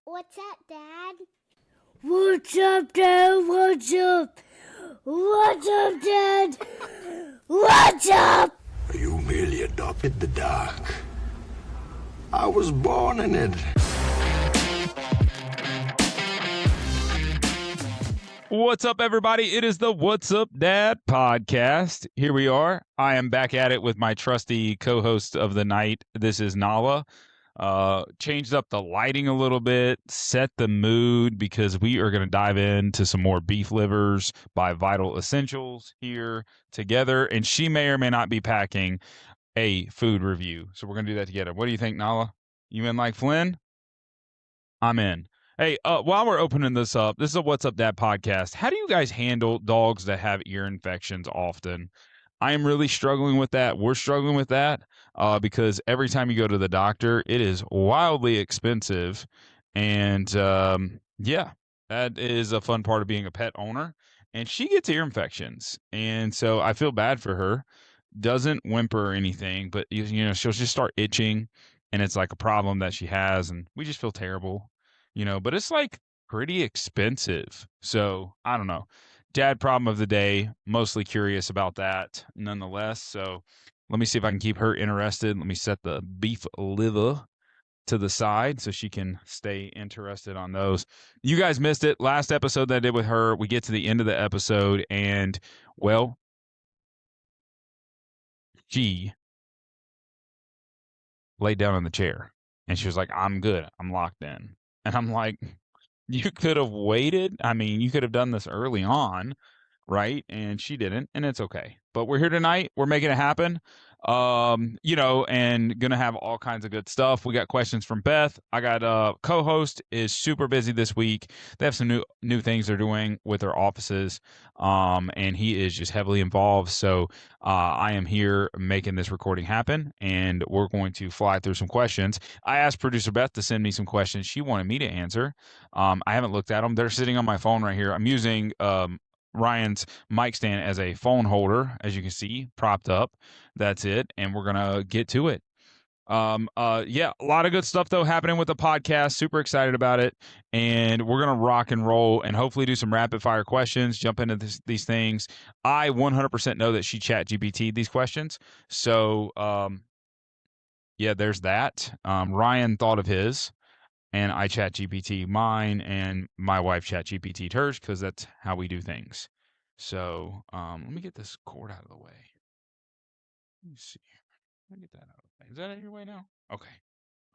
What's up, Dad? What's up, Dad? What's up? What's up, Dad? What's up? You merely adopted the dark. I was born in it. What's up, everybody? It is the What's Up Dad podcast. Here we are. I am back at it with my trusty co-host of the night. This is Nala. Changed up the lighting a little bit, set the mood because we are going to dive into some more beef livers by Vital Essentials here together. And she may or may not be packing a food review. So we're going to do that together. What do you think, Nala? You in like Flynn? I'm in. Hey, while we're opening this up, this is a What's Up Dad podcast. How do you guys handle dogs that have ear infections often? I am really struggling with that. We're struggling with that because every time you go to the doctor, it is wildly expensive. And yeah, that is a fun part of being a pet owner. And she gets ear infections. And so I feel bad for her. Doesn't whimper or anything, but you know, she'll just start itching and it's like a problem that she has. And we just feel terrible, you know, but it's like pretty expensive. So I don't know. Dad problem of the day, mostly curious about that nonetheless. So let me see if I can keep her interested. Let me set the beef liver to the side so she can stay interested on those. You guys missed it. Last episode that I did with her, we get to the end of the episode and, well, she laid down in the chair and she was like, I'm good. I'm locked in. And I'm like, you could have waited. I mean, you could have done this early on, right? And she didn't, and it's okay. But we're here tonight. We're making it happen. You know, and gonna have all kinds of good stuff. We got questions from Beth. I got co-host is super busy this week. They have some new things they're doing with their offices. And he is just heavily involved. So I am here making this recording happen, and we're going to fly through some questions. I asked producer Beth to send me some questions she wanted me to answer. I haven't looked at them. They're sitting on my phone right here. I'm using Ryan's mic stand as a phone holder, as you can see, propped up. That's it. And we're going to get to it. Yeah, a lot of good stuff though happening with the podcast. Super excited about it. And we're going to rock and roll and hopefully do some rapid fire questions, jump into these things. I 100% know that she chat GPT these questions. So, yeah, there's that. Ryan thought of his. And I chat GPT mine, and my wife chat GPT hers because that's how we do things. So let me get this cord out of the way. Let me see. Let me get that out of the way. Is that out of your way now? Okay.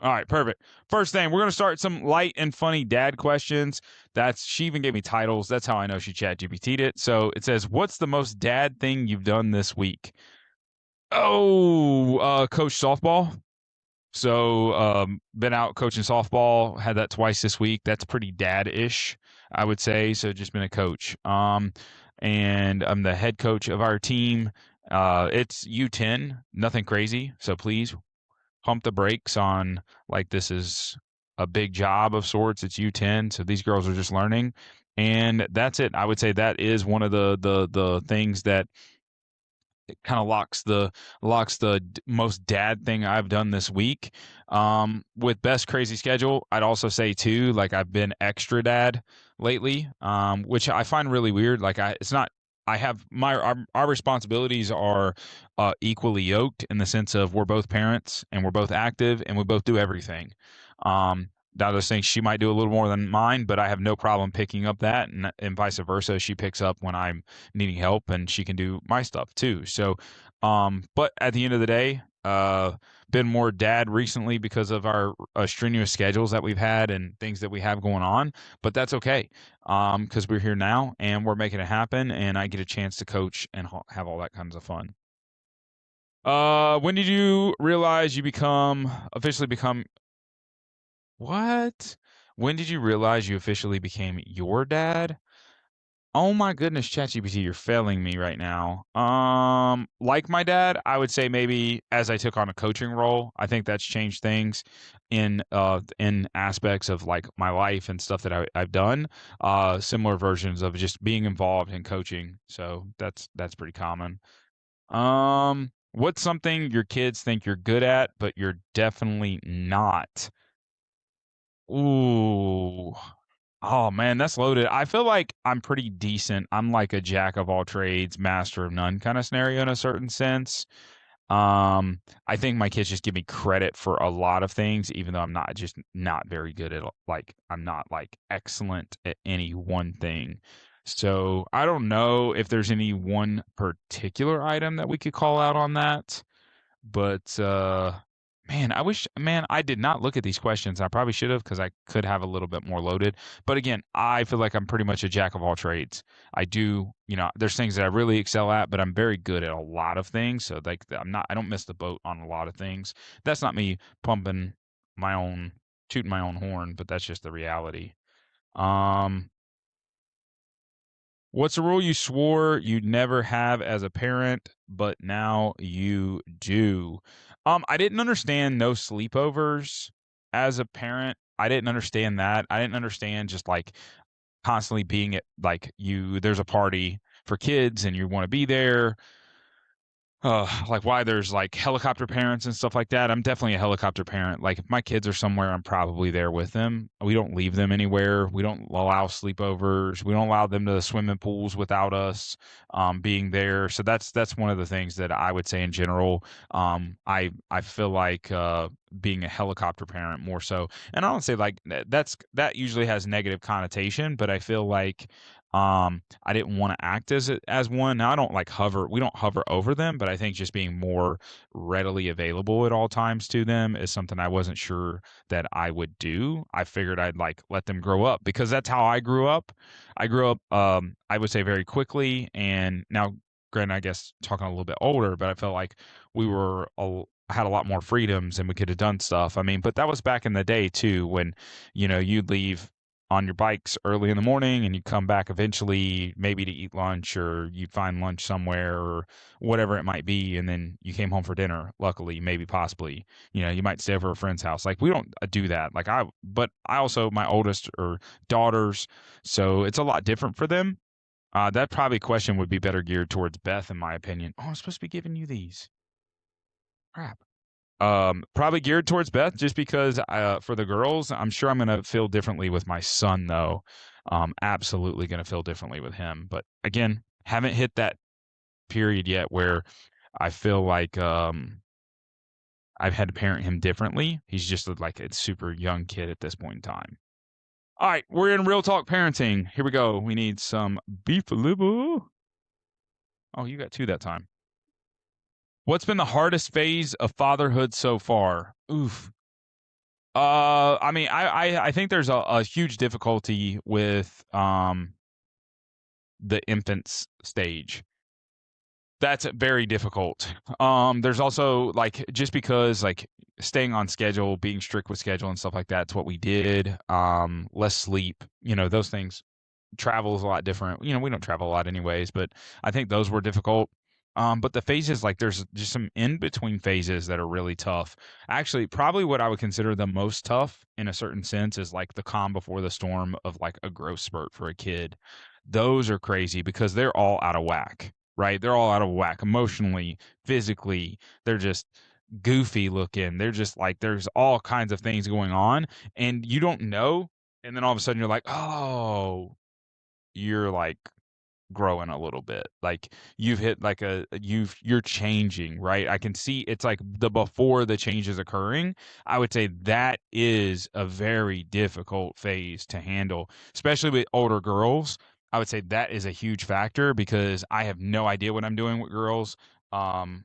All right, perfect. First thing, we're gonna start some light and funny dad questions. She even gave me titles. That's how I know she chat GPT'd it. So it says, "What's the most dad thing you've done this week?" Oh, coach softball. So, been out coaching softball, had that twice this week. That's pretty dad-ish, I would say. So just been a coach. And I'm the head coach of our team. It's U10, nothing crazy. So please pump the brakes on like this is a big job of sorts. It's U10. So these girls are just learning. And that's it. I would say that is one of the things that it kind of locks the most dad thing I've done this week. With best crazy schedule, I'd also say too, like I've been extra dad lately, which I find really weird. Like it's not. I have our responsibilities are equally yoked in the sense of we're both parents and we're both active and we both do everything. Now those things she might do a little more than mine, but I have no problem picking up that, and vice versa. She picks up when I'm needing help, and she can do my stuff too. So, but at the end of the day, been more dad recently because of our strenuous schedules that we've had and things that we have going on. But that's okay, because we're here now and we're making it happen, and I get a chance to coach and have all that kinds of fun. When did you realize you officially become what? When did you realize you officially became your dad? Oh my goodness, ChatGPT, you're failing me right now. Like my dad, I would say maybe as I took on a coaching role, I think that's changed things in aspects of like my life and stuff that I've done. Similar versions of just being involved in coaching. So that's pretty common. What's something your kids think you're good at, but you're definitely not? Ooh, Oh man, that's loaded. I feel like I'm pretty decent. I'm like a jack of all trades, master of none kind of scenario in a certain sense. I think my kids just give me credit for a lot of things, even though I'm not very good at like I'm not like excellent at any one thing. So I don't know if there's any one particular item that we could call out on that. But man, I did not look at these questions. I probably should have because I could have a little bit more loaded. But again, I feel like I'm pretty much a jack of all trades. I do, there's things that I really excel at, but I'm very good at a lot of things. So like I don't miss the boat on a lot of things. That's not me pumping my own, tooting my own horn, but that's just the reality. Um, What's a rule you swore you'd never have as a parent, but now you do? I didn't understand no sleepovers as a parent. I didn't understand that. I didn't understand just like constantly being at like there's a party for kids and you want to be there, like why there's like helicopter parents and stuff like that. I'm definitely a helicopter parent. Like if my kids are somewhere, I'm probably there with them. We don't leave them anywhere. We don't allow sleepovers. We don't allow them to the swimming pools without us being there. So that's one of the things that I would say in general. I feel like being a helicopter parent more so, and I don't say like that usually has negative connotation, but I feel like I didn't want to act as one. Now I don't like hover. We don't hover over them, but I think just being more readily available at all times to them is something I wasn't sure that I would do. I figured I'd like let them grow up because that's how I grew up. I grew up, I would say very quickly, and now, granted, I guess talking a little bit older, but I felt like we were had a lot more freedoms and we could have done stuff. I mean, but that was back in the day too, when you'd leave on your bikes early in the morning and you come back eventually maybe to eat lunch or you'd find lunch somewhere or whatever it might be, and then you came home for dinner, luckily, maybe possibly. You might stay over a friend's house. Like we don't do that. But I also, my oldest are daughters, so it's a lot different for them. That probably question would be better geared towards Beth, in my opinion. Oh, I'm supposed to be giving you these. Crap. Probably geared towards Beth, just because for the girls, I'm sure I'm gonna feel differently with my son though. Absolutely gonna feel differently with him. But again, haven't hit that period yet where I feel like I've had to parent him differently. He's just like a super young kid at this point in time. All right, we're in real talk parenting. Here we go. We need some beef liver. Oh, you got two that time. What's been the hardest phase of fatherhood so far? Oof. I mean, I think there's a huge difficulty with the infants stage. That's very difficult. There's also like just because like staying on schedule, being strict with schedule and stuff like that's what we did. Less sleep, those things. Travel is a lot different. We don't travel a lot anyways, but I think those were difficult. But the phases, like there's just some in between phases that are really tough. Actually, probably what I would consider the most tough in a certain sense is like the calm before the storm of like a growth spurt for a kid. Those are crazy because they're all out of whack, right? They're all out of whack emotionally, physically. They're just goofy looking. They're just like there's all kinds of things going on and you don't know. And then all of a sudden you're like, oh, you're like growing a little bit. Like you've hit like you're changing, right? I can see it's like the before the change is occurring. I would say that is a very difficult phase to handle, especially with older girls. I would say that is a huge factor because I have no idea what I'm doing with girls. And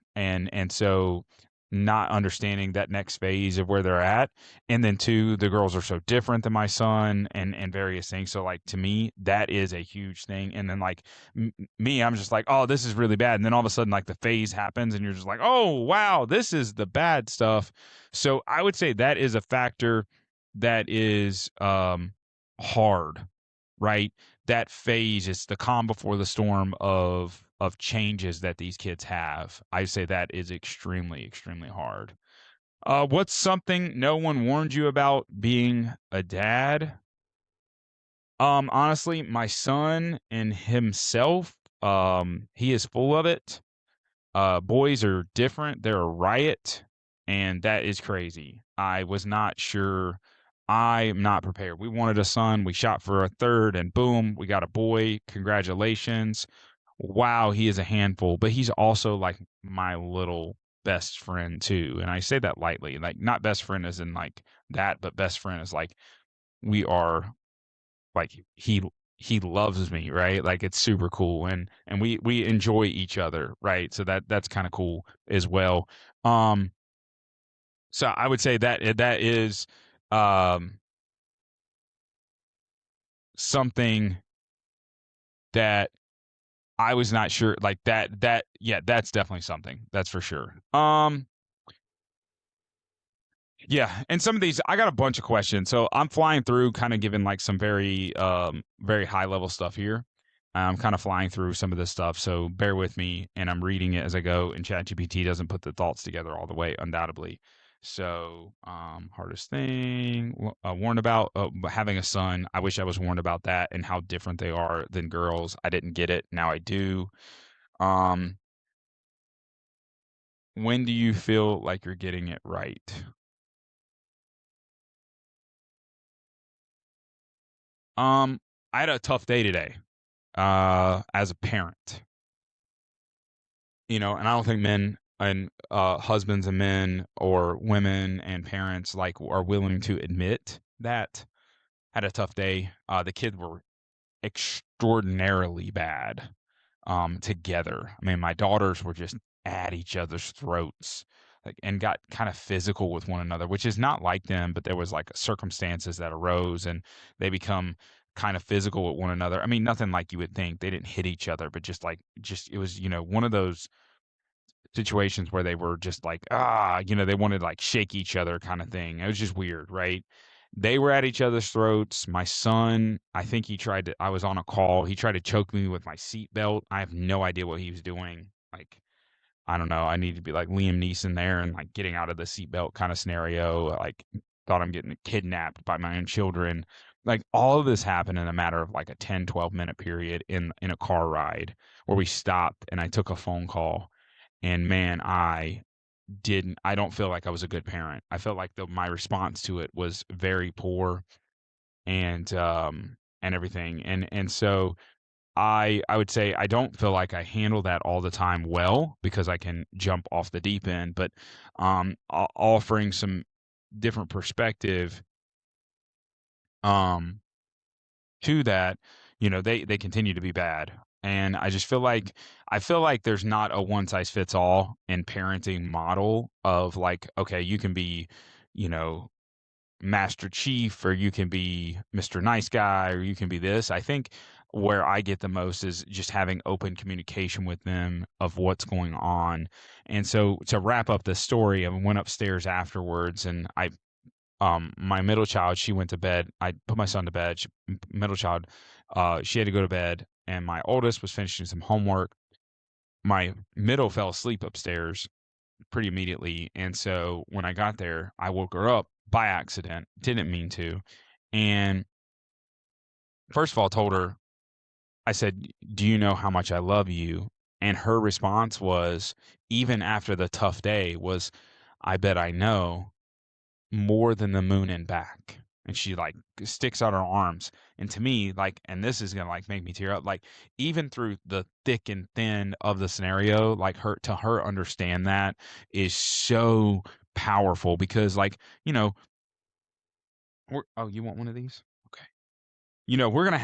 so not understanding that next phase of where they're at, and then two, the girls are so different than my son and various things. So like to me that is a huge thing. And then like me, I'm just like, oh, this is really bad, and then all of a sudden like the phase happens and you're just like, oh wow, this is the bad stuff. So I would say that is a factor that is hard, right? That phase is the calm before the storm of changes that these kids have. I say that is extremely, extremely hard. What's something no one warned you about being a dad? Honestly, my son and himself, he is full of it. Boys are different. They're a riot, and that is crazy. I was not sure I'm not prepared. We wanted a son. We shot for a third, and boom, we got a boy. Congratulations. Wow, he is a handful, but he's also like my little best friend too. And I say that lightly, like not best friend as in like that, but best friend is like we are like he loves me, right? Like it's super cool, and we enjoy each other, right? So that's kind of cool as well. Um, so I would say that that is um something that I was not sure like that yeah, that's definitely something. That's for sure. Yeah, and some of these I got a bunch of questions. So I'm flying through kind of giving like some very high level stuff here. I'm kind of flying through some of this stuff, so bear with me and I'm reading it as I go and ChatGPT doesn't put the thoughts together all the way undoubtedly. So, hardest thing warned about having a son. I wish I was warned about that and how different they are than girls. I didn't get it. Now I do. Um, when do you feel like you're getting it right? Um, I had a tough day today, as a parent, and I don't think men and husbands and men or women and parents like are willing to admit that had a tough day. The kids were extraordinarily bad together. I mean, my daughters were just at each other's throats, like, and got kind of physical with one another, which is not like them, but there was like circumstances that arose and they become kind of physical with one another. I mean, nothing like you would think. They didn't hit each other, but just it was, one of those situations where they were just like, they wanted to like shake each other kind of thing. It was just weird, right? They were at each other's throats. My son, I think I was on a call. He tried to choke me with my seatbelt. I have no idea what he was doing. Like, I don't know. I need to be like Liam Neeson there and like getting out of the seatbelt kind of scenario. Like, thought I'm getting kidnapped by my own children. Like, all of this happened in a matter of like a 10, 12 minute period in a car ride where we stopped and I took a phone call. And man, I don't feel like I was a good parent. I felt like my response to it was very poor and everything. And so I would say I don't feel like I handle that all the time well because I can jump off the deep end, but offering some different perspective um to that, they continue to be bad. And I feel like there's not a one size fits all in parenting model of like, okay, you can be, you know, Master Chief or you can be Mr. Nice Guy or you can be this. I think where I get the most is just having open communication with them of what's going on. And so to wrap up the story, I went upstairs afterwards and my middle child, she went to bed. I put my son to bed. Middle child, she had to go to bed, and my oldest was finishing some homework. My middle fell asleep upstairs pretty immediately, and so when I got there, I woke her up by accident. Didn't mean to, and first of all, told her, I said, "Do you know how much I love you?" And her response was, even after the tough day, was, "I bet I know." More than the moon and back. And she like sticks out her arms. And to me, like, and this is gonna like make me tear up, like, even through the thick and thin of the scenario, like her understand that is so powerful because like, oh, you want one of these? Okay. We're gonna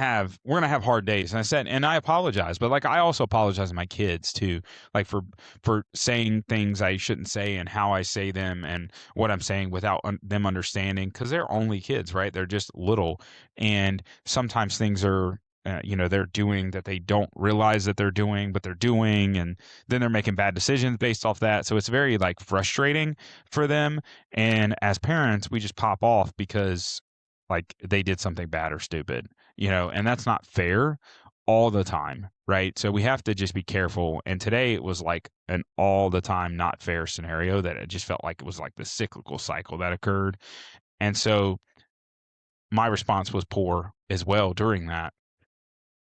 have hard days. And I said, and I apologize, but like I also apologize to my kids too, like for saying things I shouldn't say and how I say them and what I'm saying without them understanding because they're only kids, right? They're just little, and sometimes things are. They're doing that they don't realize that they're doing, but they're doing, and then they're making bad decisions based off that. So it's very like frustrating for them. And as parents, we just pop off because like they did something bad or stupid, and that's not fair all the time, right? So we have to just be careful. And today it was like an all the time not fair scenario that it just felt like it was like the cyclical cycle that occurred. And so my response was poor as well during that.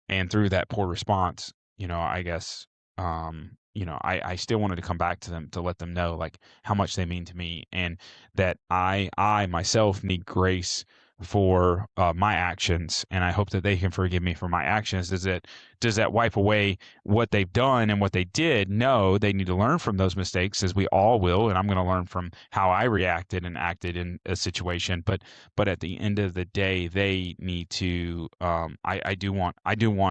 And through that poor response, I guess, I still wanted to come back to them to let them know like how much they mean to me and that I myself need grace for my actions, and I hope that they can forgive me for my actions. Does that wipe away what they've done and what they did? No, they need to learn from those mistakes, as we all will, and I'm going to learn from how I reacted and acted in a situation. But at the end of the day, they need to. I do want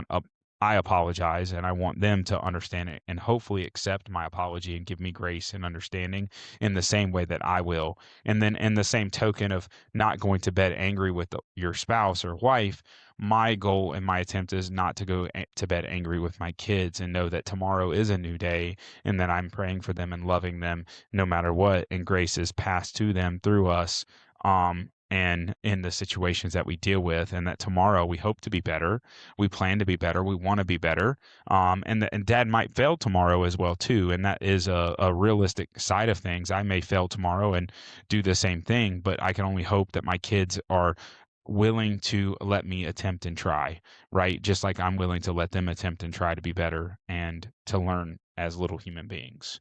a. I apologize, and I want them to understand it and hopefully accept my apology and give me grace and understanding in the same way that I will. And then, in the same token of not going to bed angry with your spouse or wife, my goal and my attempt is not to go to bed angry with my kids, and know that tomorrow is a new day, and that I'm praying for them and loving them no matter what, and grace is passed to them through us. And in the situations that we deal with, and that tomorrow we hope to be better, we plan to be better, we want to be better, and dad might fail tomorrow as well too, and that is a realistic side of things. I may fail tomorrow and do the same thing, but I can only hope that my kids are willing to let me attempt and try, right? Just like I'm willing to let them attempt and try to be better and to learn as little human beings.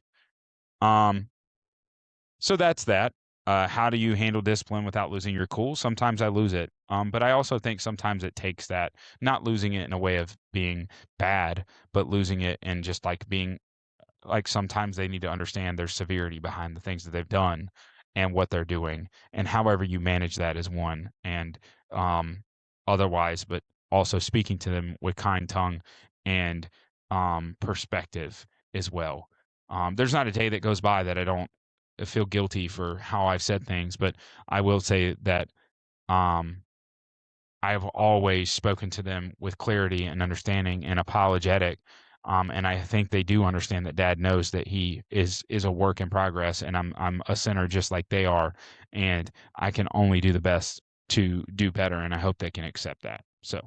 Um, so that's that. How do you handle discipline without losing your cool? Sometimes I lose it. But I also think sometimes it takes that, not losing it in a way of being bad, but losing it and just like being like, sometimes they need to understand there's severity behind the things that they've done and what they're doing, and however you manage that is one, and um otherwise, but also speaking to them with kind tongue and perspective as well. There's not a day that goes by that I don't feel guilty for how I've said things, but I will say that um I've always spoken to them with clarity and understanding and apologetic. And I think they do understand that dad knows that he is a work in progress, and I'm a sinner just like they are, and I can only do the best to do better, and I hope they can accept that. So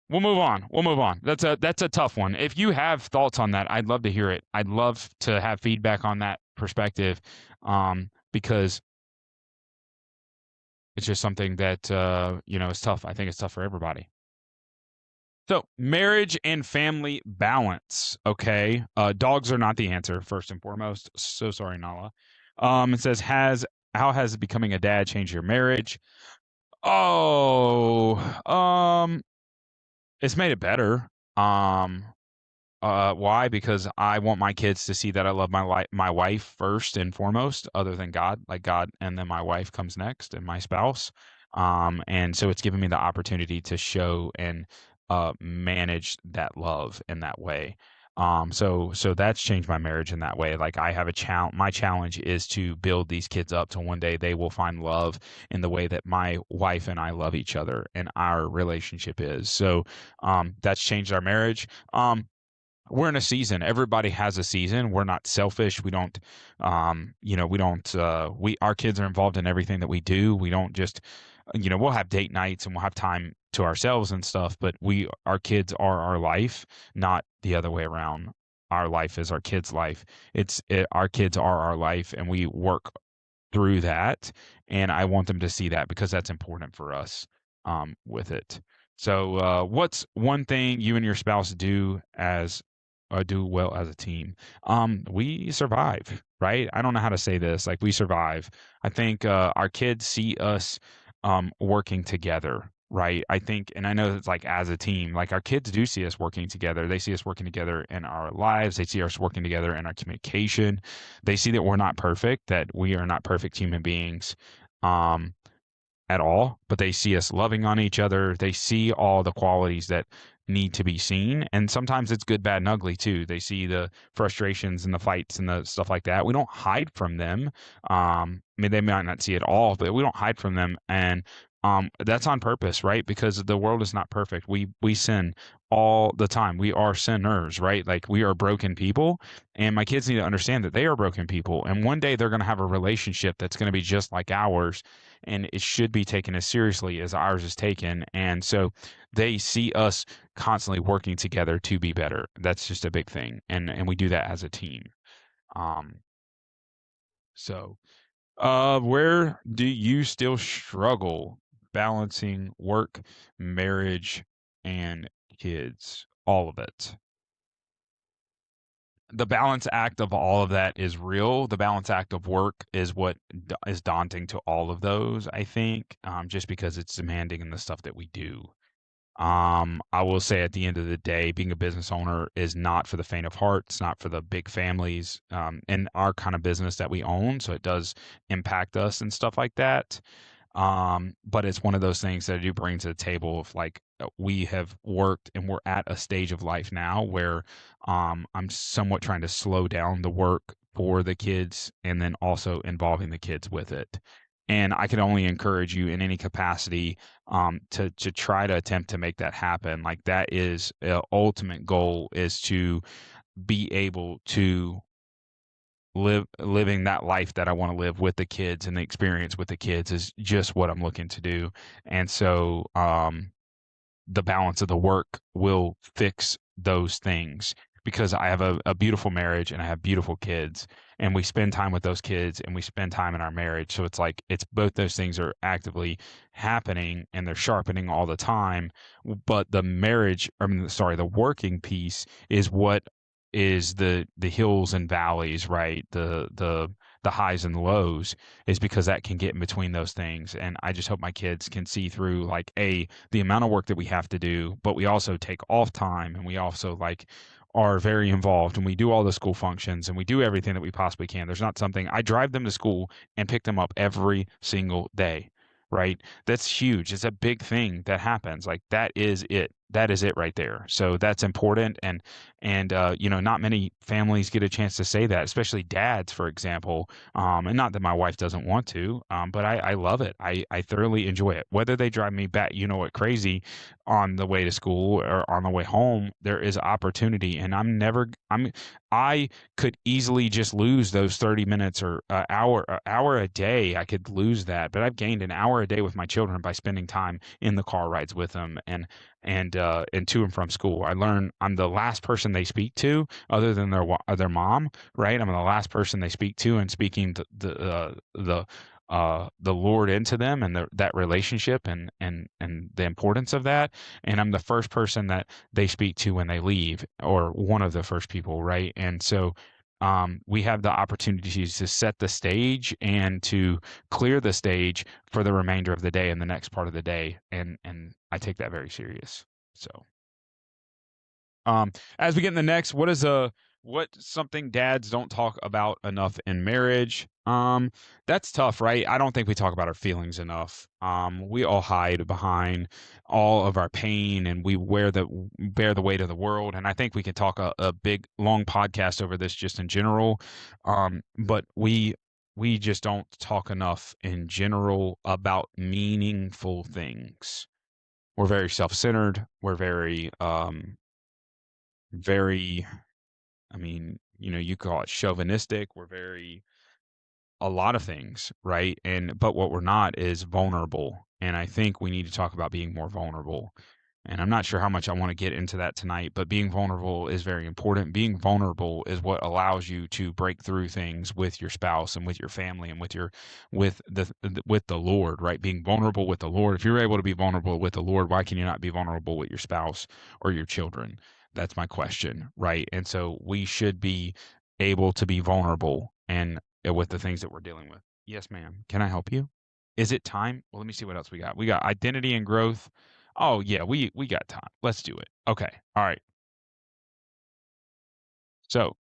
we'll move on. We'll move on. That's a tough one. If you have thoughts on that, I'd love to hear it. I'd love to have feedback on that perspective, because it's just something that is tough. I think it's tough for everybody. So, marriage and family balance. Okay. Dogs are not the answer, first and foremost. So sorry, Nala. It says, how has becoming a dad changed your marriage? Oh, it's made it better. Um, why? Because I want my kids to see that I love my wife first and foremost, other than God, like God, and then my wife comes next, and my spouse. And so it's given me the opportunity to show and manage that love in that way. So that's changed my marriage in that way. Like, I have a challenge. My challenge is to build these kids up to one day they will find love in the way that my wife and I love each other and our relationship is. So that's changed our marriage. We're in a season. Everybody has a season. We're not selfish. We don't, we don't, our kids are involved in everything that we do. We don't just, we'll have date nights and we'll have time to ourselves and stuff, but our kids are our life, not the other way around. Our life is our kids' life. Our kids are our life, and we work through that. And I want them to see that, because that's important for us, with it. So, what's one thing you and your spouse do well as a team? We survive, right? I don't know how to say this. Like, we survive. I think our kids see us working together, right? I think, and I know it's like as a team, like our kids do see us working together. They see us working together in our lives. They see us working together in our communication. They see that we're not perfect, that we are not perfect human beings. Um, at all, but they see us loving on each other. They see all the qualities that need to be seen. And sometimes it's good, bad, and ugly too. They see the frustrations and the fights and the stuff like that. We don't hide from them. I mean, they might not see it all, but we don't hide from them. And that's on purpose, right? Because the world is not perfect. We sin all the time. We are sinners, right? Like, we are broken people, and my kids need to understand that they are broken people. And one day they're going to have a relationship that's going to be just like ours, and it should be taken as seriously as ours is taken. And so they see us constantly working together to be better. That's just a big thing, and we do that as a team. Um, so, where do you still struggle balancing work, marriage, and kids? All of it. the balance act of all of that is real. The balance act of work is what is daunting to all of those, I think, just because it's demanding in the stuff that we do. I will say at the end of the day, being a business owner is not for the faint of heart. It's not for the big families in our kind of business that we own. So it does impact us and stuff like that. But it's one of those things that I do bring to the table of like we have worked and we're at a stage of life now where I'm somewhat trying to slow down the work for the kids and then also involving the kids with it. And I can only encourage you in any capacity to try to attempt to make that happen. Like that is ultimate goal is to be able to living that life that I want to live with the kids, and the experience with the kids is just what I'm looking to do. And so the balance of the work will fix those things because I have a beautiful marriage and I have beautiful kids, and we spend time with those kids and we spend time in our marriage. So it's like it's both those things are actively happening and they're sharpening all the time. But the marriage, I mean, sorry, the working piece is what is the hills and valleys, right? The highs and the lows is because that can get in between those things. And I just hope my kids can see through like the amount of work that we have to do, but we also take off time and we also like are very involved and we do all the school functions and we do everything that we possibly can. There's not something I drive them to school and pick them up every single day, right? That's huge. It's a big thing that happens. Like that is it. That is it right there. So that's important. And you know, not many families get a chance to say that, especially dads, for example. And not that my wife doesn't want to, but I love it. I thoroughly enjoy it. Whether they drive me back, you know what, crazy on the way to school or on the way home, there is opportunity, and I could easily just lose those 30 minutes or hour a day. I could lose that, but I've gained an hour a day with my children by spending time in the car rides with them and to and from school. I learn I'm the last person they speak to other than their mom, right? I'm the last person they speak to and speaking the Lord into them and that relationship and the importance of that. And I'm the first person that they speak to when they leave, or one of the first people, right? And so we have the opportunities to set the stage and to clear the stage for the remainder of the day and the next part of the day. And I take that very serious. So, as we get in the next, what something dads don't talk about enough in marriage? That's tough, right? I don't think we talk about our feelings enough. We all hide behind all of our pain and we bear the weight of the world. And I think we can talk a big, long podcast over this just in general. But we just don't talk enough in general about meaningful things. We're very self-centered. We're very, I mean, you know, you call it chauvinistic. We're very a lot of things, right? But what we're not is vulnerable. And I think we need to talk about being more vulnerable. And I'm not sure how much I want to get into that tonight, but being vulnerable is very important. Being vulnerable is what allows you to break through things with your spouse and with your family and with the Lord, right? Being vulnerable with the Lord. If you're able to be vulnerable with the Lord, why can you not be vulnerable with your spouse or your children? That's my question, right? And so we should be able to be vulnerable and with the things that we're dealing with. Yes, ma'am. Can I help you? Is it time? Well, let me see what else we got. We got identity and growth. Oh yeah, we got time. Let's do it. Okay. All right. So,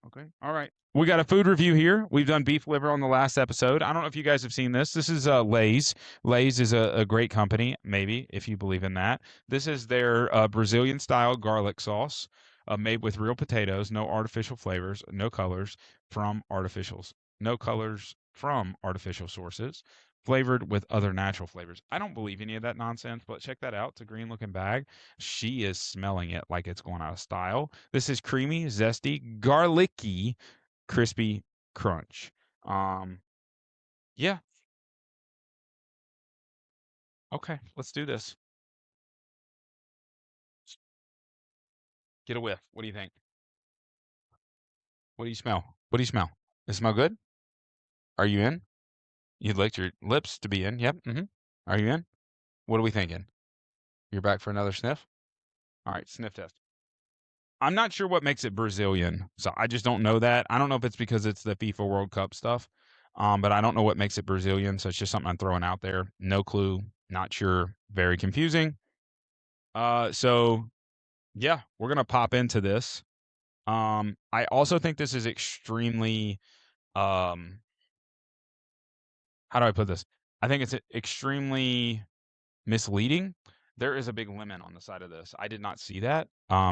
okay. All right. We got a food review here. We've done beef liver on the last episode. I don't know if you guys have seen this. This is Lay's. Lay's is a great company, maybe, if you believe in that. This is their Brazilian style garlic sauce made with real potatoes, no artificial flavors, no colors from artificial sources, flavored with other natural flavors. I don't believe any of that nonsense, but check that out. It's a green looking bag. She is smelling it like it's going out of style. This is creamy, zesty, garlicky, crispy crunch. Yeah. Okay, let's do this. Get a whiff. What do you think? What do you smell? What do you smell? Does it smell good? Are you in? You'd like your lips to be in. Yep. Are you in? What are we thinking? You're back for another sniff? All right, sniff test. I'm not sure what makes it Brazilian, so I just don't know that. I don't know if it's because it's the FIFA World Cup stuff, but I don't know what makes it Brazilian, so it's just something I'm throwing out there. No clue, not sure, very confusing. So yeah, we're gonna pop into this. I also think this is extremely, um, how do I put this? I think it's extremely misleading. There is a big lemon on the side of this. I did not see that.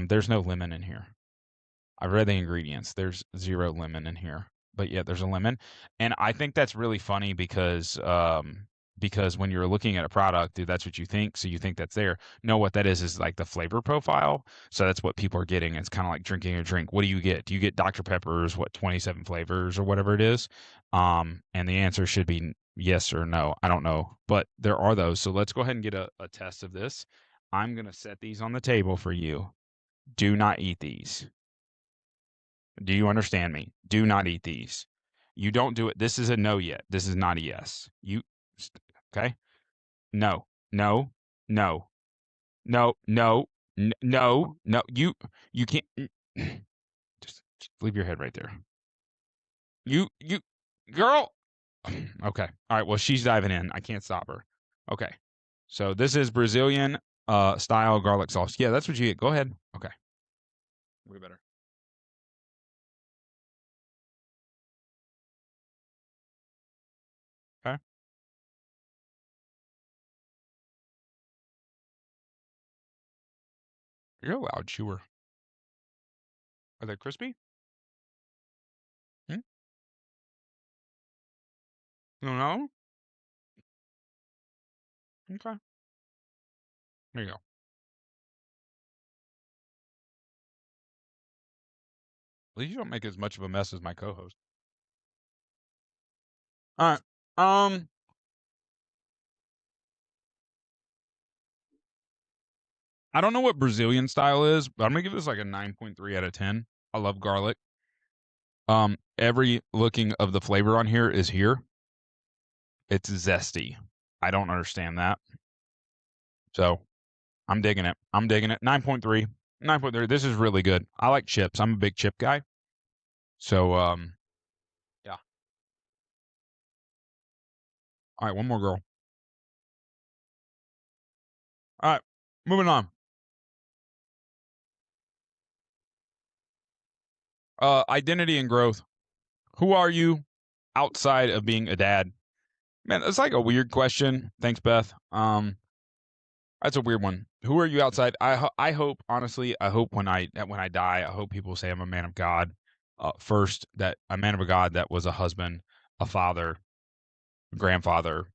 There's no lemon in here. I read the ingredients. There's 0 lemon in here, but yeah, there's a lemon, and I think that's really funny because when you're looking at a product, dude, that's what you think. So you think that's there. No, what that is like the flavor profile. So that's what people are getting. It's kind of like drinking a drink. What do you get? Do you get Dr. Pepper's 27 flavors or whatever it is? And the answer should be yes or no. I don't know, but there are those. So let's go ahead and get a test of this. I'm gonna set these on the table for you. Do not eat these. Do you understand me? Do not eat these. You don't do it. This is a no yet. This is not a yes. Okay? No, no, no, no, no, no, no. You can't. Just leave your head right there. You, girl. Okay. All right. Well, she's diving in. I can't stop her. Okay. So this is Brazilian style garlic sauce. Yeah, that's what you get. Go ahead. Okay. Way better. Okay. You're a loud chewer. Are they crispy? Hmm? No. Okay. There you go. At least you don't make as much of a mess as my co-host. All right. I don't know what Brazilian style is, but I'm gonna give this like a 9.3 out of 10. I love garlic. Every looking of the flavor on here is here. It's zesty. I don't understand that. So I'm digging it. I'm digging it. 9.3. 9.3. This is really good. I like chips. I'm a big chip guy. So yeah. All right, one more girl. All right, moving on. Identity and growth. Who are you outside of being a dad? Man, that's like a weird question. Thanks, Beth. That's a weird one. Who are you outside? I hope honestly. I hope when I die, I hope people say I'm a man of God. First, that a man of God that was a husband, a father, grandfather,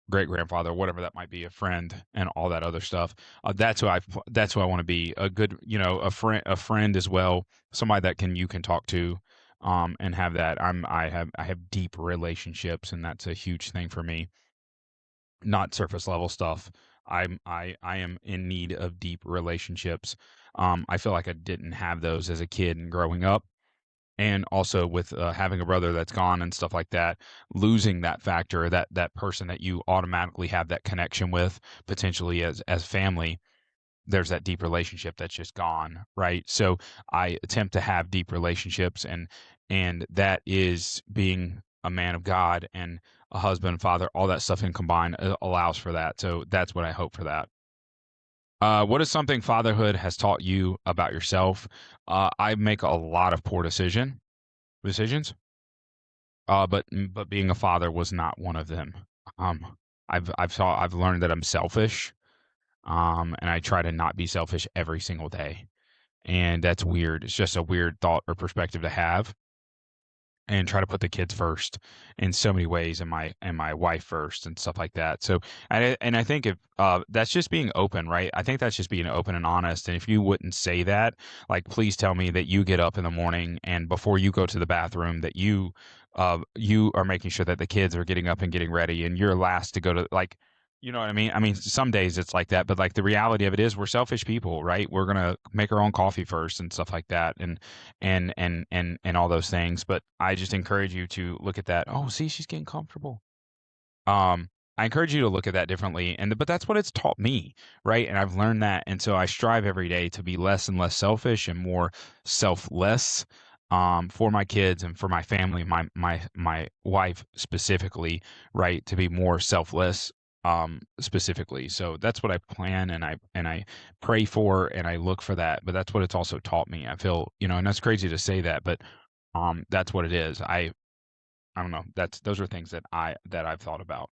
great grandfather, whatever that might be, a friend, and all that other stuff. That's who I want to be. A good, a friend as well. Somebody that you can talk to, and have that. I have deep relationships, and that's a huge thing for me. Not surface level stuff. I am in need of deep relationships. I feel like I didn't have those as a kid and growing up, and also with having a brother that's gone and stuff like that, losing that factor, that person that you automatically have that connection with, potentially as family. There's that deep relationship that's just gone, right? So I attempt to have deep relationships, and that is being a man of God and a husband, father, all that stuff in combined allows for that. So that's what I hope for that. What is something fatherhood has taught you about yourself? I make a lot of poor decisions, but being a father was not one of them. Um, I've learned that I'm selfish, and I try to not be selfish every single day, and that's weird. It's just a weird thought or perspective to have, and try to put the kids first in so many ways, and my wife first and stuff like that. So I think if that's just being open, right? I think that's just being open and honest. And if you wouldn't say that, like, please tell me that you get up in the morning and before you go to the bathroom that you are making sure that the kids are getting up and getting ready, and you're last to go to, like, you know what I mean? I mean, some days it's like that, but like the reality of it is we're selfish people, right? We're gonna make our own coffee first and stuff like that, and all those things. But I just encourage you to look at that. Oh, see, she's getting comfortable. I encourage you to look at that differently. But that's what it's taught me, right? And I've learned that. And so I strive every day to be less and less selfish and more selfless, for my kids and for my family, my wife specifically, right? To be more selfless, specifically. So that's what I plan, and I pray for, and I look for that. But that's what it's also taught me. I feel, and that's crazy to say that, but that's what it is. I don't know. Those are things that I've thought about.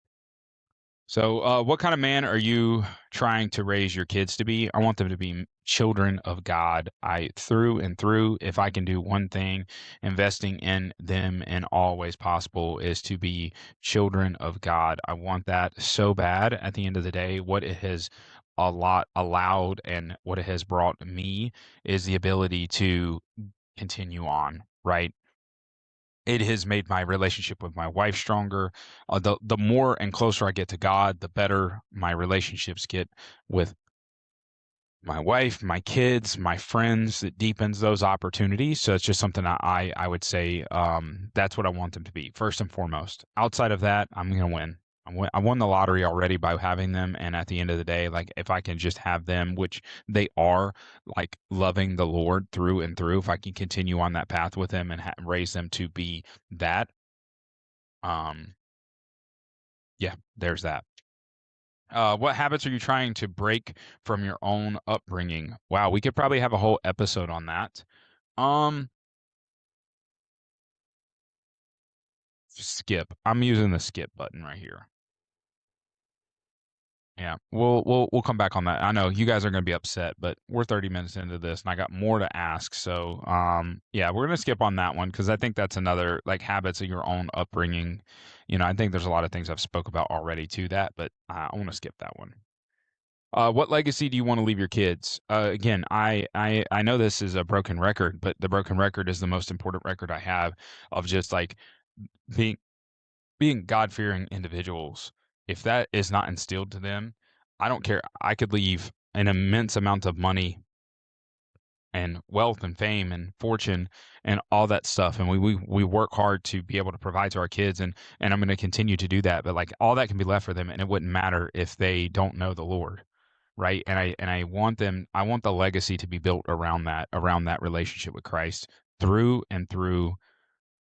So, what kind of man are you trying to raise your kids to be? I want them to be children of God. I through and through. If I can do one thing, investing in them in all ways possible is to be children of God. I want that so bad. At the end of the day, what it has a lot allowed and what it has brought me is the ability to continue on. Right, it has made my relationship with my wife stronger. The more and closer I get to God, the better my relationships get with my wife, my kids, my friends. It deepens those opportunities. So it's just something I would say, that's what I want them to be first and foremost. Outside of that, I'm gonna win. I won the lottery already by having them, and at the end of the day, like if I can just have them, which they are, like loving the Lord through and through, if I can continue on that path with them and raise them to be that, um, yeah, there's that. What habits are you trying to break from your own upbringing? Wow, we could probably have a whole episode on that. Um, Skip. I'm using the skip button right here. Yeah, we'll come back on that. I know you guys are going to be upset, but we're 30 minutes into this, and I got more to ask. So, yeah, we're going to skip on that one because I think that's another like habits of your own upbringing. I think there's a lot of things I've spoke about already to that, but I want to skip that one. What legacy do you want to leave your kids? Again, I know this is a broken record, but the broken record is the most important record I have of just like being being God fearing individuals. If that is not instilled to them, I don't care. I could leave an immense amount of money and wealth and fame and fortune and all that stuff, and we work hard to be able to provide to our kids, and I'm going to continue to do that. But like all that can be left for them, and it wouldn't matter if they don't know the Lord, right? And I want them. I want the legacy to be built around that relationship with Christ through and through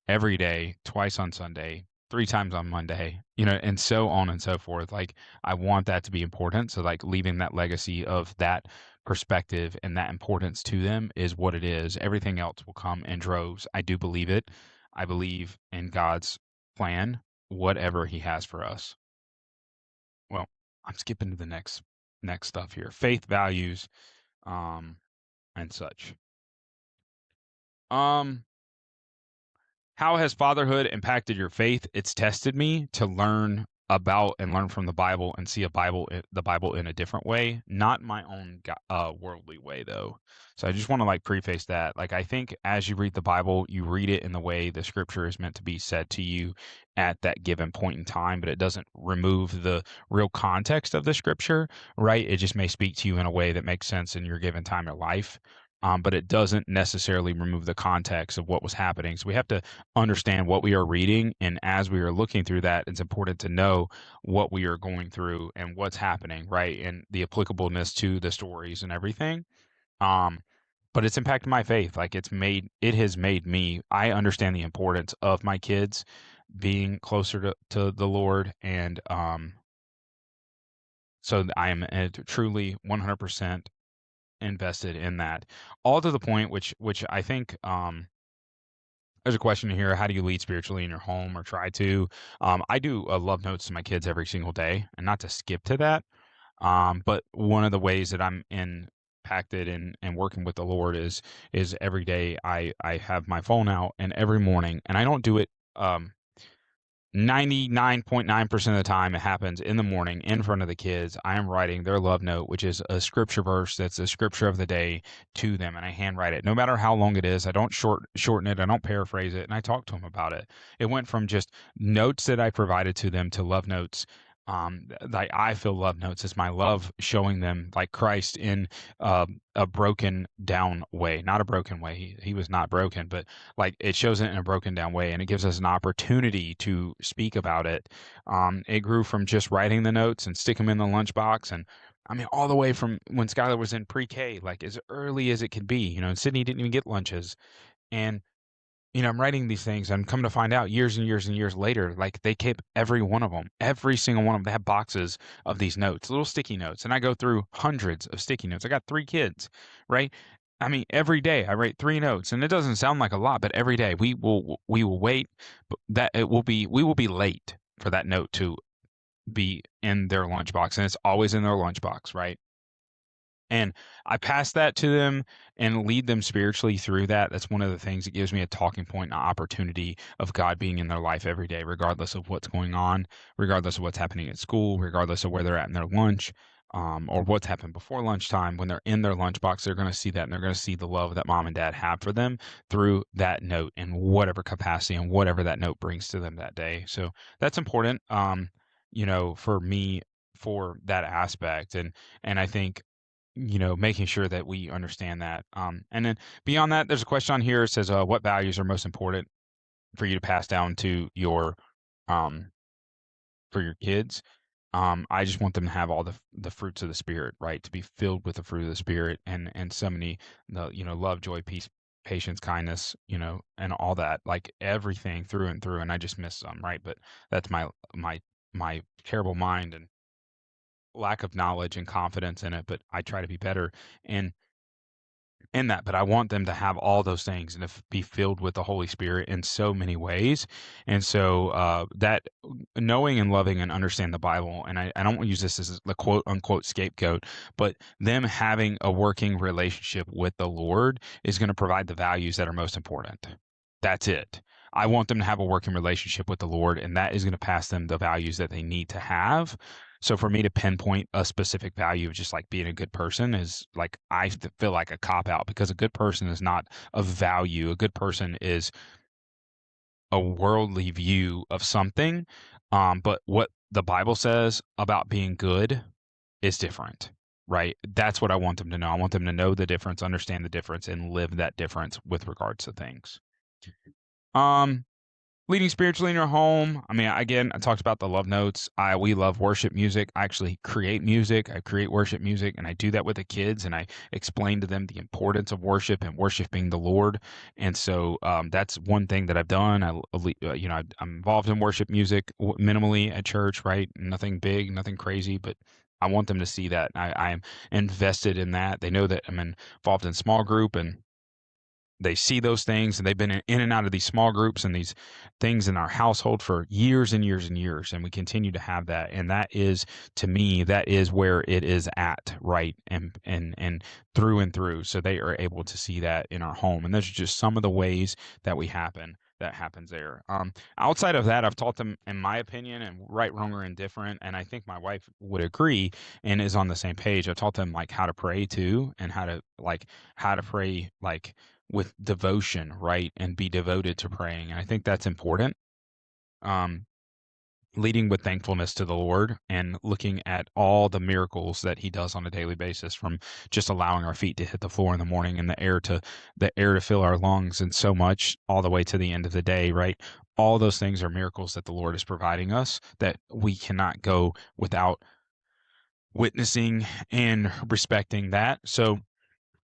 every day, twice on Sunday, three times on Monday, and so on and so forth. Like, I want that to be important. So, like, leaving that legacy of that perspective and that importance to them is what it is. Everything else will come in droves. I do believe it. I believe in God's plan, whatever He has for us. Well, I'm skipping to the next stuff here. Faith, values, and such. Um, How has fatherhood impacted your faith? It's tested me to learn about and learn from the Bible and see the Bible in a different way, not my own worldly way though. So I just want to like preface that. Like I think as you read the Bible, you read it in the way the scripture is meant to be said to you at that given point in time, but it doesn't remove the real context of the scripture, right? It just may speak to you in a way that makes sense in your given time of life. But it doesn't necessarily remove the context of what was happening. So we have to understand what we are reading, and as we are looking through that, it's important to know what we are going through and what's happening, right, and the applicableness to the stories and everything. um but it's impacted my faith. Like it has made me, I understand the importance of my kids being closer to the Lord, and so I am truly 100% invested in that, all to the point which I think, there's a question here: how do you lead spiritually in your home, or try to? I do love notes to my kids every single day, and not to skip to that. But one of the ways that I'm impacted and working with the Lord is every day I have my phone out, and every morning, and I don't do it. 99.9% of the time it happens in the morning in front of the kids. I am writing their love note, which is a scripture verse that's a scripture of the day to them, and I handwrite it no matter how long it is. I don't shorten it, I don't paraphrase it, and I talk to them about it. It went from just notes that I provided to them to love notes Like I feel love notes as my love showing them like Christ in a broken down way, not a broken way. He was not broken, but like it shows it in a broken down way, and it gives us an opportunity to speak about it. It grew from just writing the notes and stick them in the lunchbox, and I mean all the way from when Skylar was in pre-K, like as early as it could be. You know, and Sydney didn't even get lunches, and I'm writing these things and come to find out years and years and years later, like they kept every one of them, every single one of them. They have boxes of these notes, little sticky notes. And I go through hundreds of sticky notes. I got 3 kids, right? I mean, every day I write 3 notes, and it doesn't sound like a lot, but every day we will wait, but we will be late for that note to be in their lunchbox, and it's always in their lunchbox, right? And I pass that to them and lead them spiritually through that. That's one of the things that gives me a talking point, an opportunity of God being in their life every day, regardless of what's going on, regardless of what's happening at school, regardless of where they're at in their lunch, or what's happened before lunchtime. When they're in their lunchbox, they're going to see that, and they're going to see the love that mom and dad have for them through that note in whatever capacity and whatever that note brings to them that day. So that's important, for me, for that aspect. And I think making sure that we understand that. And then beyond that, there's a question on here. It says, what values are most important for you to pass down to um, for your kids? I just want them to have all the fruits of the spirit, right? To be filled with the fruit of the spirit and so many, love, joy, peace, patience, kindness, and all that, like everything through and through. And I just miss some, right? But that's my terrible mind and lack of knowledge and confidence in it, but I try to be better in that. But I want them to have all those things and to be filled with the Holy Spirit in so many ways. And so that knowing and loving and understand the Bible, and I don't want to use this as the quote unquote scapegoat, but them having a working relationship with the Lord is going to provide the values that are most important. That's it. I want them to have a working relationship with the Lord, and that is going to pass them the values that they need to have. So for me to pinpoint a specific value of just like being a good person is like, feel like a cop out, because a good person is not a value. A good person is a worldly view of something. But what the Bible says about being good is different, right? That's what I want them to know. I want them to know the difference, understand the difference, and live that difference with regards to things. Um, Leading spiritually in your home. I mean, again, I talked about the love notes. We love worship music. I actually create music. I create worship music, and I do that with the kids, and I explain to them the importance of worship and worshiping the Lord. And so that's one thing that I've done. I'm involved in worship music minimally at church, right? Nothing big, nothing crazy, but I want them to see that I am invested in that. They know that I'm involved in small group, and they see those things, and they've been in and out of these small groups and these things in our household for years and years and years, and we continue to have that. And that is, to me, that is where it is at, right? And through and through, so they are able to see that in our home. And those are just some of the ways that that happens there. Outside of that, I've taught them, in my opinion, and right, wrong, or indifferent, and I think my wife would agree and is on the same page. I taught them like how to pray too, and how to pray like with devotion, right? And be devoted to praying. And I think that's important. Um, Leading with thankfulness to the Lord and looking at all the miracles that he does on a daily basis, from just allowing our feet to hit the floor in the morning and the air to fill our lungs, and so much all the way to the end of the day, right? All those things are miracles that the Lord is providing us that we cannot go without witnessing and respecting that. So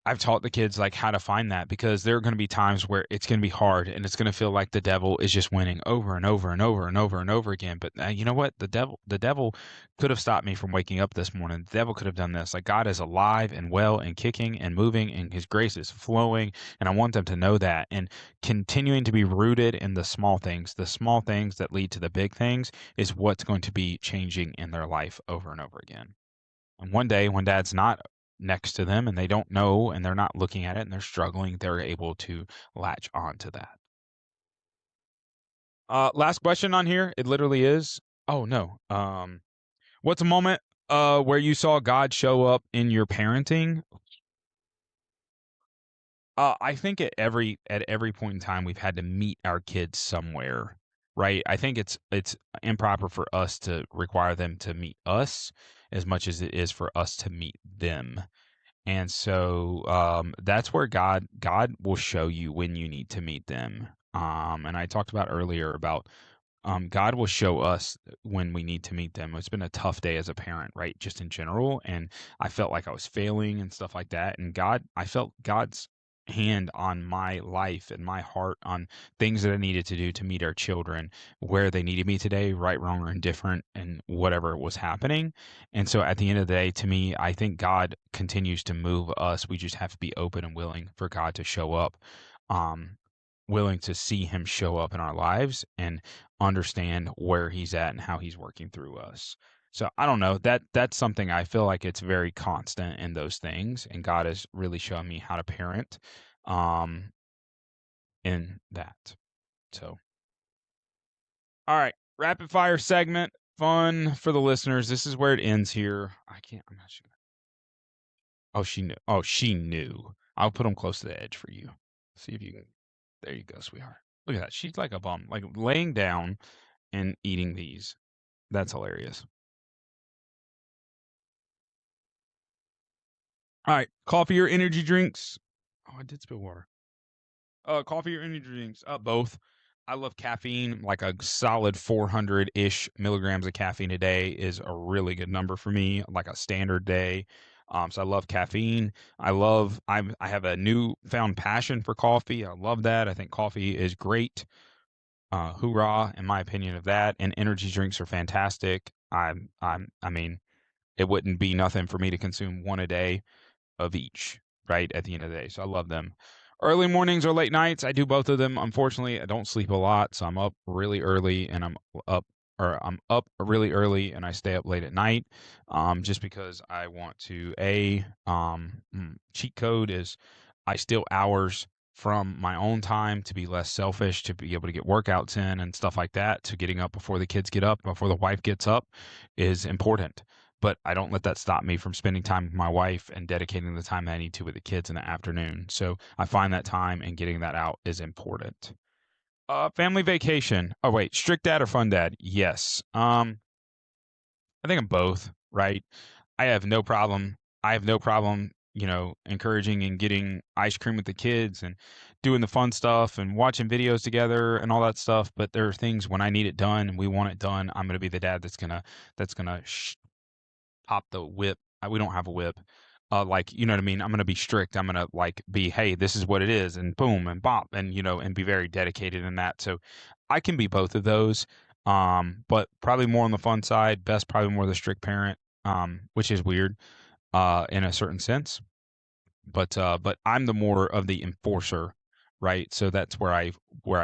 I've taught the kids like how to find that, because there are going to be times where it's going to be hard and it's going to feel like the devil is just winning over and over and over and over and over again. But you know what? The devil could have stopped me from waking up this morning. The devil could have done this. Like, God is alive and well and kicking and moving, and his grace is flowing. And I want them to know that, and continuing to be rooted in the small things that lead to the big things is what's going to be changing in their life over and over again. And one day when dad's not next to them and they don't know and they're not looking at it and they're struggling, they're able to latch on to that. Last question on here. It literally is, oh no. What's a moment where you saw God show up in your parenting? I think at every point in time we've had to meet our kids somewhere. right? I think it's improper for us to require them to meet us as much as it is for us to meet them. And so that's where God will show you when you need to meet them. And I talked about earlier about God will show us when we need to meet them. It's been a tough day as a parent, right? Just in general. And I felt like I was failing and stuff like that. And I felt God's hand on my life and my heart on things that I needed to do to meet our children where they needed me today, right, wrong, or indifferent, and whatever was happening. And so at the end of the day, to me, I think God continues to move us. We just have to be open and willing for God to show up. Um, Willing to see him show up in our lives and understand where he's at and how he's working through us. So I don't know, that's something I feel like it's very constant in those things, and God has really shown me how to parent um in that. So all right, rapid fire segment, fun for the listeners. This is where it ends here. I'm not sure. Oh, she knew. Oh, she knew. I'll put them close to the edge for you. See if you can. There you go, sweetheart. Look at that. She's like a bum, like laying down and eating these. That's hilarious. All right, coffee or energy drinks? Oh, I did spill water. Coffee or energy drinks? Both. I love caffeine. Like a solid 400-ish milligrams of caffeine a day is a really good number for me, like a standard day. So I love caffeine. I have a newfound passion for coffee. I love that. I think coffee is great. Hoorah, in my opinion of that. And energy drinks are fantastic. I mean, it wouldn't be nothing for me to consume one a day of each, right, at the end of the day. So I love them. Early mornings or late nights, I do both of them. Unfortunately, I don't sleep a lot, so I'm up really early and up I'm up really early and I stay up late at night, just because I want to cheat code is I steal hours from my own time to be less selfish, to be able to get workouts in and stuff like that. So getting up before the kids get up, before the wife gets up, is important, but I don't let that stop me from spending time with my wife and dedicating the time that I need to with the kids in the afternoon. So I find that time and getting that out is important. Family vacation. Oh wait, strict dad or fun dad? Yes. I think I'm both, right? I have no problem. I have no problem, encouraging and getting ice cream with the kids and doing the fun stuff and watching videos together and all that stuff. But there are things when I need it done and we want it done, I'm gonna be the dad that's gonna pop the whip. We don't have a whip. Like, you know what I mean? I'm going to be strict. I'm going to like be, hey, this is what it is, and boom, and bop, and, and be very dedicated in that. So I can be both of those. But probably more on the fun side, best, probably more the strict parent, which is weird, in a certain sense. But I'm the more of the enforcer, right? So that's where I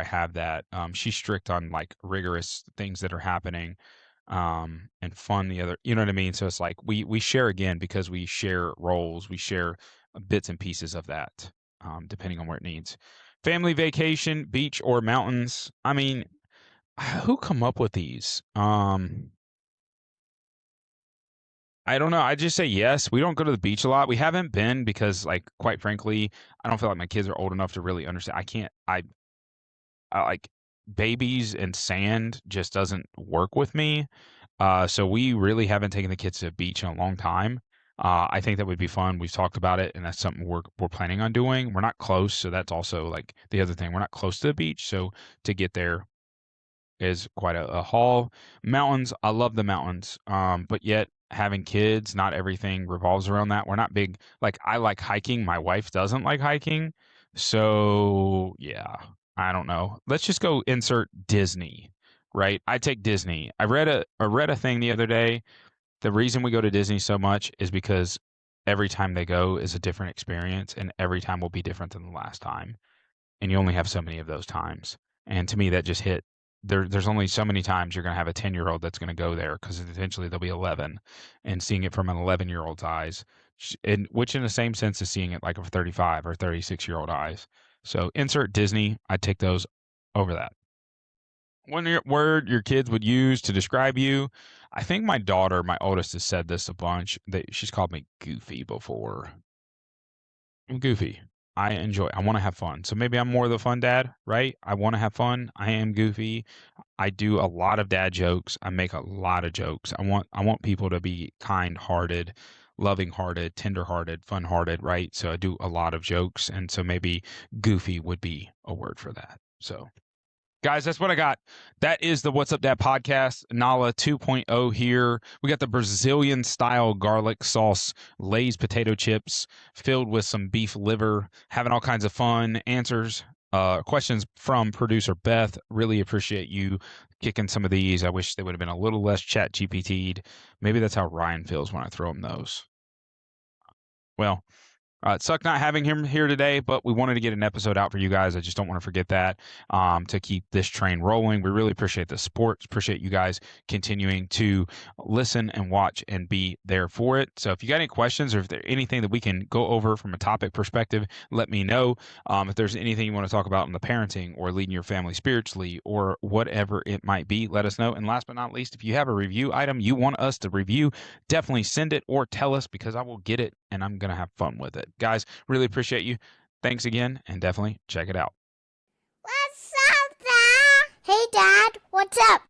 have that. She's strict on like rigorous things that are happening, and fun the other. You know what I mean? So it's like we share again because we share roles, we share bits and pieces of that, depending on where it needs. Family vacation, beach or mountains. I mean, who come up with these? I don't know. I just say yes. We don't go to the beach a lot. We haven't been because, like, quite frankly, I don't feel like my kids are old enough to really understand. I can't. I like babies and sand just doesn't work with me. So we really haven't taken the kids to the beach in a long time. I think that would be fun. We've talked about it, and that's something we're planning on doing. We're not close, so that's also like the other thing. We're not close to the beach, so to get there is quite a haul. Mountains, I love the mountains. But yet having kids, not everything revolves around that. We're not big, like I like hiking. My wife doesn't like hiking. So yeah, I don't know. Let's just go insert Disney, right? I take Disney. I read a thing the other day. The reason we go to Disney so much is because every time they go is a different experience and every time will be different than the last time, and you only have so many of those times. And to me, that just hit. There's only so many times you're going to have a 10-year-old that's going to go there because eventually they'll be 11, and seeing it from an 11-year-old's eyes, which in the same sense is seeing it like a 35 or 36-year-old eyes. So insert Disney. I'd take those over that. One word your kids would use to describe you. I think my daughter, my oldest, has said this a bunch. She's called me goofy before. I'm goofy. I enjoy. I want to have fun. So maybe I'm more the fun dad, right? I want to have fun. I am goofy. I do a lot of dad jokes. I make a lot of jokes. I want people to be kind-hearted, loving-hearted, tender-hearted, fun-hearted, right? So I do a lot of jokes, and so maybe goofy would be a word for that. So guys, that's what I got. That is the What's Up Dad podcast, Nala 2.0 here. We got the Brazilian style garlic sauce, Lay's potato chips filled with some beef liver, having all kinds of fun answers. Questions from producer Beth. Really appreciate you kicking some of these. I wish they would have been a little less chat GPT'd. Maybe that's how Ryan feels when I throw him those. Well, it sucked not having him here today, but we wanted to get an episode out for you guys. I just don't want to forget that to keep this train rolling. We really appreciate the support. Appreciate you guys continuing to listen and watch and be there for it. So if you got any questions or if there's anything that we can go over from a topic perspective, let me know. If there's anything you want to talk about in the parenting or leading your family spiritually or whatever it might be, let us know. And last but not least, if you have a review item you want us to review, definitely send it or tell us because I will get it and I'm going to have fun with it. Guys, really appreciate you. Thanks again, and definitely check it out. What's up, Dad? Hey, Dad, what's up?